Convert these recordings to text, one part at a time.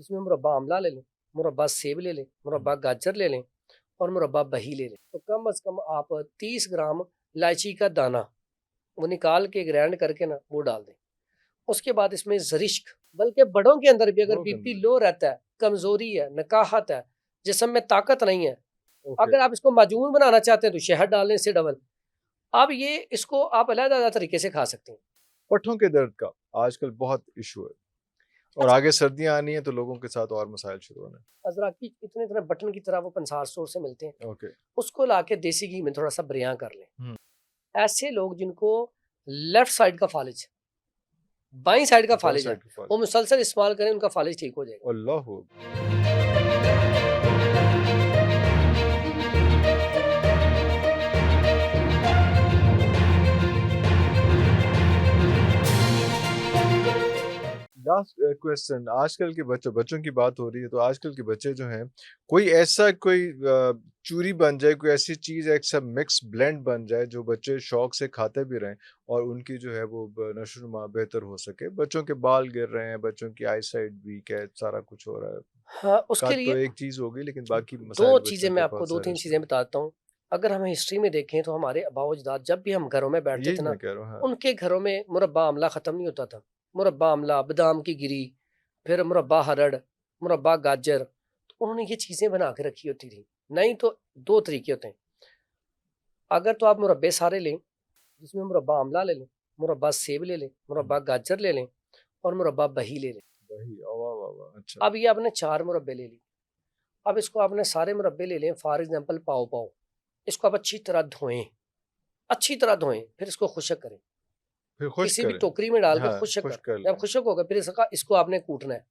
जिसमें मुरब्बा आमला ले लें, मुरब्बा सेब ले लें, मुरब्बा गाजर ले लें और मुरब्बा बही ले लें। तो कम से कम आप 30 ग्राम इलायची का दाना वो निकाल के ग्राइंड करके ना वो डाल दें। उसके बाद इसमें ज़रिश्क, बल्कि बड़ों के अंदर भी अगर बीपी लो रहता है, कमज़ोरी है, नकाहत है, जिस्म में ताकत नहीं है, अगर आप इसको माजून बनाना चाहते हैं तो शहद डाल लें इससे डबल। अब ये इसको आप अलग-अलग तरीके से खा सकते हैं। पट्ठों के दर्द का आजकल बहुत इशू है और अच्छा, आगे सर्दियां आनी है तो लोगों के साथ और मसाइल शुरू होने। अज़राकी इतने इतने बटन की तरह वो पंसार स्टोर से मिलते हैं, ओके। उसको लाके देसी घी में थोड़ा सा बरियां कर लें। हम्म। ऐसे लोग जिनको लेफ्ट साइड का फालिज, बाईं साइड का बाई फालिज है, साइड के वो फल। मुसलसल इस्तेमाल करें, उनका फालिज ठीक हो जाएगा। अल्लाह। लास्ट क्वेश्चन, आजकल के बच्चों की बात हो रही है तो आजकल के बच्चे जो हैं कोई ऐसा कोई चूरी बन जाए, कोई ऐसी चीज ऐसा मिक्स ब्लेंड बन जाए जो बच्चे शौक से खाते भी रहें और उनकी जो है वो नशोनुमा बेहतर हो सके। बच्चों के बाल गिर रहे हैं, बच्चों की आई साइट वीक है, सारा कुछ हो रहा है। हाँ, उसके कद तो लिए एक चीज होगी लेकिन बाकी दो मसाइल चीजें बच्चों मैं के आपको बहुत दो सारे तीन इसमें। चीजें बताता हूँ। अगर हम हिस्ट्री में देखें तो हमारे आबाओ अजदाद जब भी हम घरों में बैठते यही थे ना, मैं कह रहा हूँ। हाँ। उनके घरों में मुरब्बा आमला खत्म नहीं होता था। मुरब्बा आमला, बादाम की गिरी, फिर मुरब्बा हरड़, मुरब्बा गाजर, तो उन्होंने ये चीजें बना के रखी होती थी। नहीं तो दो तरीके होते हैं। अगर तो आप मुरब्बे सारे लें, जिसमें मुरब्बा आमला ले लें, मुरब्बा सेब ले लें, मुरब्बा गाजर ले लें और मुरब्बा बही ले लें। वही वाह वाह वाह। अच्छा। अब ये आपने 4 मुरब्बे ले लिए। अब इसको आपने सारे मुरब्बे ले लें, फॉर एग्जांपल पाव पाव। इसको आप अच्छी तरह धोएं, अच्छी तरह धोएं, फिर इसको खुशक करें, फिर खुश किसी भी करें। टोकरी में डाल के हाँ, खुशक खुश कर। कर जब लें। खुशक होगा फिर इसका इसको आपने कूटना है।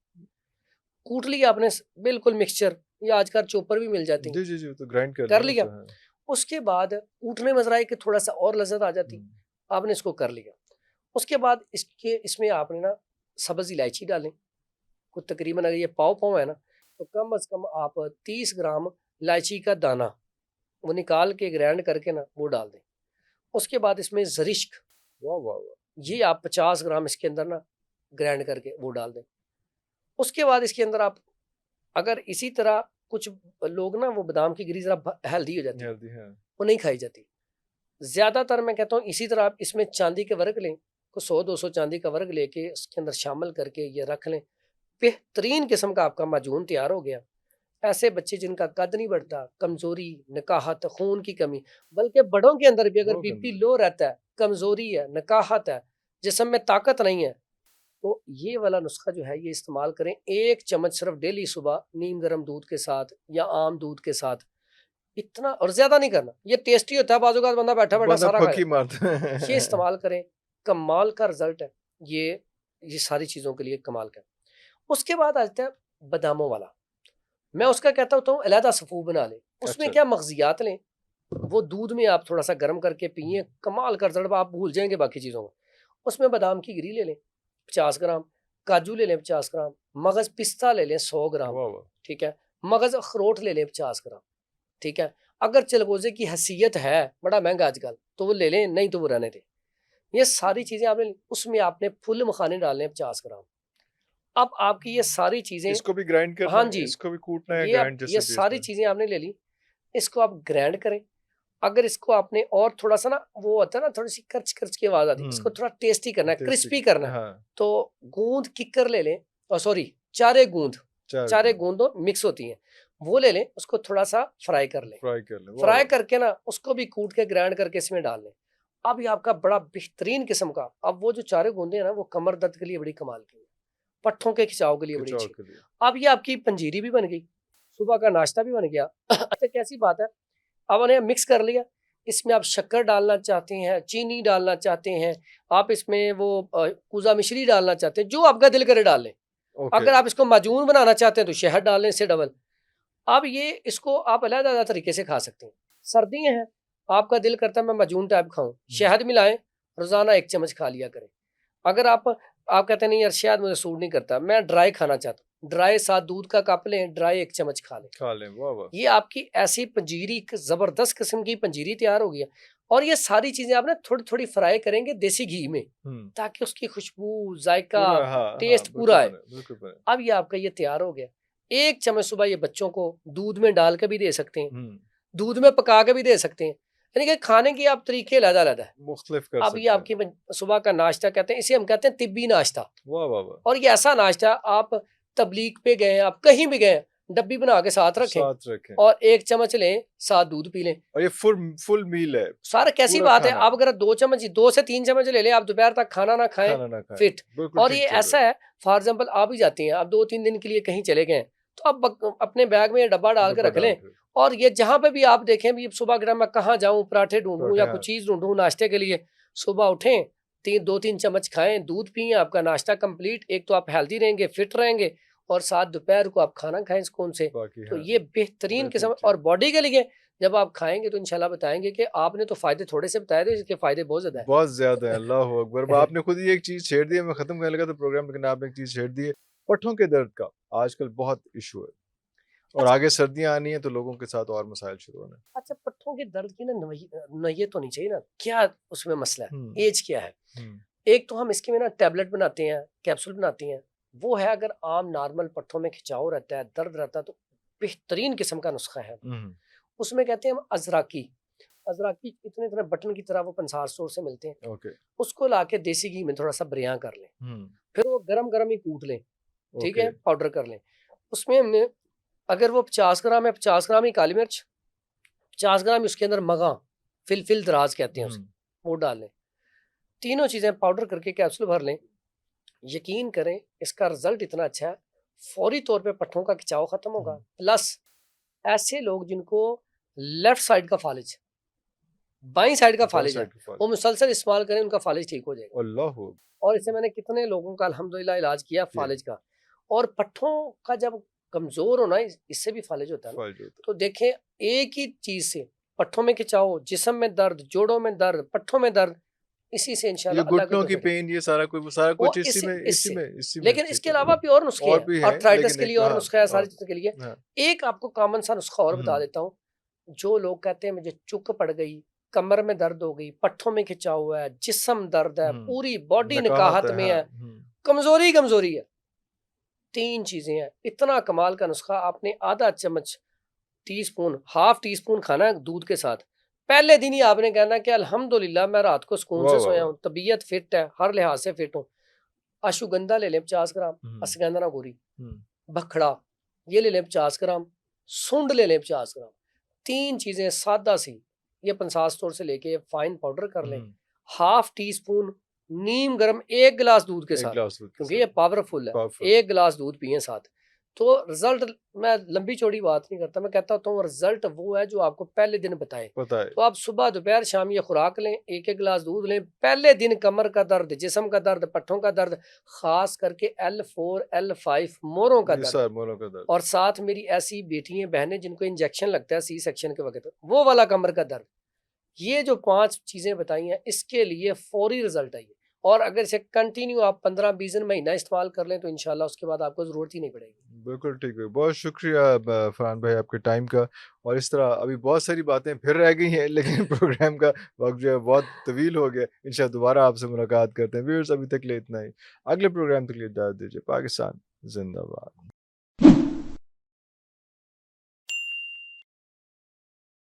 कूट लिया आपने बिल्कुल मिक्सचर, या आजकल चॉपर भी मिल जाती हैं, जी जी जी, तो ग्राइंड कर कर लिया ना लिया। तो है। उसके बाद कूटने में जरा कि थोड़ा सा और लज्जत आ जाती, हम्म। आपने इसको कर लिया। उसके बाद इसमें आपने ना सब्ज इलायची डालें, कुछ तकरीबन अगर ये पाव पाव है ना, तो कम से कम आप 30 ग्राम इलायची का दाना वो निकाल के ग्राइंड करके ना वो डाल दें। उसके बाद इसमें ज़रिश्क, वाह वाह वाह। ये आप 50 ग्राम इसके अंदर ना ग्राइंड करके वो डाल दें। उसके बाद इसके अंदर आप अगर इसी तरह कुछ लोग ना वो बादाम की गिरी ज़रा हेल्दी हो जाती है, हेल्दी है। वो नहीं खाई जाती। ज़्यादातर मैं कहता हूँ इसी तरह आप इसमें चांदी के वर्क लें, को 100-200 चांदी का वर्क लेके उसके अंदर शामिल करके ये रख लें। बेहतरीन किस्म का आपका माजून तैयार हो गया। ऐसे बच्चे जिनका कद नहीं बढ़ता, कमज़ोरी, नकाहत, खून की कमी, बल्कि बड़ों के अंदर भी अगर बहुत बीपी गंदा। लो रहता है, कमज़ोरी है, नकाहत है, जिस्म में ताकत नहीं है, तो ये वाला नुस्खा जो है ये इस्तेमाल करें। 1 चम्मच सिर्फ डेली सुबह नीम गर्म दूध के साथ या आम दूध के साथ, इतना और ज़्यादा नहीं करना। ये टेस्टी होता है, बाज़-औक़ात बंदा बैठा-बैठा बंदा सारा खा फकी जाता मारता है। ये है। इस्तेमाल करें, कमाल का रिज़ल्ट है। ये ये सारी चीज़ों के लिए कमाल का है। उसके बाद आता है बादामों वाला। मैं उसका कहता होता हूँ अलहदा सफ़ूफ बना लें। उसमें अच्छा। क्या मग़ज़ियात लें, वो दूध में आप थोड़ा-सा गर्म करके पिएँ, कमाल का रिज़ल्ट, आप भूल जाएँगे बाकी चीज़ों को। उसमें बादाम की गिरी ले लें 50 ग्राम, काजू ले लें 50 ग्राम, मगज़ पिस्ता ले लें 100 ग्राम, वाह वाह। ठीक है? मगज़ अखरोट ले लें 50 ग्राम, ठीक है? अगर चिलगोज़े की हैसियत है, बड़ा महँगा आजकल, तो वो ले लें, नहीं तो वो रहने दें। ये सारी चीज़ें आपने उसमें आपने फुल मखाने डालने हैं 50 ग्राम। अब आपकी ये सारी चीज़ें, इसको भी ग्राइंड करना हाँ है, जी, इसको भी कूटना है, ये अब ग्राइंड ये जैसे भी सारी इसमें। चीज़ें आपने ले ली, इसको आप ग्राइंड करें। अगर इसको आपने और थोड़ा-सा ना वो होता है ना थोड़ी-सी कर्च-कर्च की आवाज़ आती है, इसको थोड़ा टेस्टी करना है, टेस्टी। क्रिस्पी करना है, हाँ। तो गूँद किक्कर ले लें, सॉरी, चारे गूँद, चार चारे गुना गूँदों मिक्स होती हैं, वो ले लें, उसको थोड़ा-सा फ्राई कर लें। फ्राई कर लें। वाह फ्राई वाह। करके ना उसको भी कूट के ग्राइंड करके इसमें डाल लें। अब ये आपका बड़ा बेहतरीन किस्म का, अब वो जो चारे गूँदें हैं ना वो कमर दर्द के लिए बड़ी कमाल की है, पट्ठों के खिंचाव के लिए बड़ी खिंचाव अच्छी। के लिए। अब ये आपकी पंजीरी भी बन गई, सुबह का नाश्ता भी बन गया। अच्छा कैसी बात है, अब उन्हें मिक्स कर लिया, इसमें आप शक्कर डालना चाहते हैं, चीनी डालना चाहते हैं, आप इसमें वो कूज़ा मिश्री डालना चाहते हैं, जो आपका दिल करे डाल लें। ओके। अगर आप इसको माजून बनाना चाहते हैं तो शहद डाल लें इससे डबल। अब ये इसको आप अलग-अलग तरीके से खा सकते हैं। सर्दियाँ हैं, आपका दिल करता है मैं माजून टाइप खाऊँ, शहद मिलाएँ, रोज़ाना 1 चम्मच खा लिया करें। अगर आप कहते हैं नहीं यार शहद मुझे सूट नहीं करता, मैं ड्राई खाना चाहता हूँ, ड्राई साथ दूध का कप लें, ड्राई 1 चम्मच खा लें। खा लें। वाह वाह। ये आपकी ऐसी पंजीरी, एक ज़बरदस्त किस्म की पंजीरी तैयार हो गई है। और ये सारी चीजें आप ना थोड़ी थोड़ी फ्राई करेंगे देसी घी में, ताकि उसकी खुशबू, जायका, पूरा हाँ टेस्ट हाँ पूरा बिल्कुल आए। बने बिल्कुल बने। अब ये आपका ये तैयार हो गया। 1 चम्मच सुबह ये बच्चों को दूध में डाल के भी दे सकते हैं, दूध में पका के भी दे सकते हैं, यानी कि खाने के आप तरीके अलग-अलग है। मुख्तलिफ कर अब ये सकते हैं। आपकी सुबह का नाश्ता कहते हैं, इसे हम कहते हैं तिब्बी नाश्ता। वाह वाह वाह। और ये ऐसा नाश्ता आप तबलीग पे गए, आप कहीं भी गए, डब्बी बना के साथ रखें साथ रखें और 1 चम्मच लें, साथ दूध पी लें। और ये फुल फुल मील है, सर कैसी पूरा बात है, खाना आप अगर 2 चम्मच 2 से 3 चम्मच ले लें, आप दोपहर तक खाना ना खाएं, खाना ना खाएं, फिट। बिल्कुल और ठीक ये कह रहे ऐसा हो। है, फॉर एग्जांपल आप ही जाती हैं, आप 2-3 दिन के लिए कहीं चले गए हैं, तो आप अपने बैग में ये डब्बा डाल के डब्बा रख डाल लें। के और ये जहां पे भी आप देखें भी सुबह अगर मैं कहाँ जाऊं, पराठे ढूंढूं पराठे या हाँ कुछ चीज ढूंढूं नाश्ते के लिए, सुबह उठें, 2-3 चम्मच खाएं, दूध पिए, आपका नाश्ता कंप्लीट। एक तो आप हेल्दी रहेंगे, फिट रहेंगे, और साथ दोपहर को आप खाना खाएं सुकून से। बाकी तो हाँ ये बेहतरीन बिल्कुल किस्म। ठीक। और बॉडी के लिए जब आप खाएंगे तो इंशाल्लाह बताएंगे कि आपने तो फायदे थोड़े से बताए थे, इसके फायदे बहुत ज्यादा बहुत ज्यादा है, अल्लाह अकबर। है। आपने खुद ही एक चीज छेड़ दी है, मैं खत्म करने लगा था प्रोग्राम, लेकिन आपने एक चीज छेड़ दी है, पट्ठों के दर्द का आजकल बहुत इशू है, और अच्छा आगे सर्दियां आनी है तो लोगों के साथ और मसाइल शुरू होने हैं। अच्छा, पट्ठों के दर्द की ना नोयत होनी चाहिए ना, क्या उसमें मसला है, हम्म एज क्या है। हम्म एक तो हम इसके में ना टैबलेट बनाते हैं, कैप्सूल बनाते हैं, वो है। अगर आम नॉर्मल पट्ठों में खिंचाव रहता है, दर्द रहता है, तो बेहतरीन किस्म का नुस्खा है। हम्म, उसमें कहते हैं हम अजराकी। अजराकी इतने इतने बटन की तरह वो पंसार स्टोर से मिलते हैं। ओके उसको लाके देसी घी में थोड़ा सा बरियां कर लें, हम्म फिर वो गरम गरम ही कूट लें, ठीक ओके है, पाउडर कर लें। उसमें हमने, अगर वो 50 ग्राम है, 50 ग्राम ही काली मिर्च, 50 ग्राम उसके अंदर मगा, फिल दराज कहते हैं उसे, हम्म वो डाल लें। तीनों चीजें पाउडर करके कैप्सूल भर लें। यकीन करें, इसका रिजल्ट इतना अच्छा है, फौरी तौर पे पट्ठों का खिंचाव खत्म होगा। प्लस ऐसे लोग जिनको लेफ्ट साइड का फालिज, बाई साइड का बाई फालिज है, साइड की वो फॉल्ट, मुसलसल इस्तेमाल करें, उनका फालिज ठीक हो जाएगा। अल्लाह और इससे मैंने कितने लोगों का अल्हम्दुलिल्लाह इलाज किया किया फालिज का। और पट्ठों का जब कमजोर होना, इससे भी फालिज होता है ना। फॉल्ट होता तो देखें, एक ही चीज से पट्ठों में खिंचाव, जिस्म में दर्द, जोड़ों में दर्द, पट्ठों में दर्द, इसी से है। ये इंशाल्लाह अल्लाह के घुटनों की तौफीक पेन, ये सारा कुछ, सारा वो कुछ इसी में इससे। इसी में लेकिन ठीक इसके हो अलावा जाएगा। भी और नुस्खे और हैं, भी है, आर्थराइटिस लेकिन के एक लिए और हाँ नुस्खा है, सारी और चीजों के लिए। हाँ एक आपको कॉमन सा नुस्खा और बता हम्म देता हूँ। जो लोग कहते हैं मुझे चुक पड़ गई, कमर में दर्द हो गई, पट्ठों में खिंचाव हुआ है, जिस्म दर्द है, पूरी बॉडी नकाहत निकाहत है में हाँ है, कमजोरी कमजोरी है, 3 चीजें हैं। इतना कमाल का नुस्खा, आपने आधा चम्मच, टीस्पून, हाफ टी स्पून खाना है दूध के साथ। पहले दिन ही आपने कहना कि अल्हम्दुलिल्लाह मैं रात को सुकून वाह से वाह सोया वाह हूँ, तबीयत फिट है, हर लिहाज से फिट हूँ। अश्वगंधा ले लें 50 ग्राम, हम्म अश्वगंधा गोरी, हम्म भखड़ा ये ले लें 50 ग्राम, सूंड ले लें 50 ग्राम। 3 चीजें सादा सी, ये पंसार स्टोर से लेके फाइन पाउडर कर लें। हाफ टी स्पून नीम गर्म 1 गिलास दूध के एक साथ, गिलास दूध के क्योंकि साथ ये पावरफुल है। पावरफुल 1 गिलास दूध पिए साथ, तो रिजल्ट, मैं लंबी चौड़ी बात नहीं करता, मैं कहता हूँ रिजल्ट वो है जो आपको पहले दिन बताए। पता है। तो आप सुबह दोपहर शाम ये खुराक लें, 1-1 गिलास दूध लें, पहले दिन कमर का दर्द, जिस्म का दर्द, पट्ठों का दर्द, खास करके L4 L5 मोरों का ये दर्द, सर मोरों का दर्द, और साथ मेरी ऐसी बेटियां बहनें जिनको इंजेक्शन लगता है सी सेक्शन के वक्त, वो वाला कमर का दर्द, ये जो 5 चीजें बताई हैं, इसके लिए फौरी रिजल्ट आइए। और अगर इसे कंटिन्यू आप 15-20 दिन महीना इस्तेमाल कर लें, तो इंशाल्लाह उसके बाद आपको जरूरत ही नहीं पड़ेगी। बिल्कुल ठीक है। बहुत शुक्रिया फरहान भाई आपके टाइम का, और इस तरह अभी बहुत सारी बातें फिर रह गई हैं, लेकिन प्रोग्राम का वक्त जो है बहुत तवील हो गया। इंशाल्लाह दोबारा आपसे मुलाकात करते हैं। व्यूअर्स अभी तक के लिए इतना ही, अगले प्रोग्राम तक के लिए इजाज़त दीजिए। पाकिस्तान जिंदाबाद।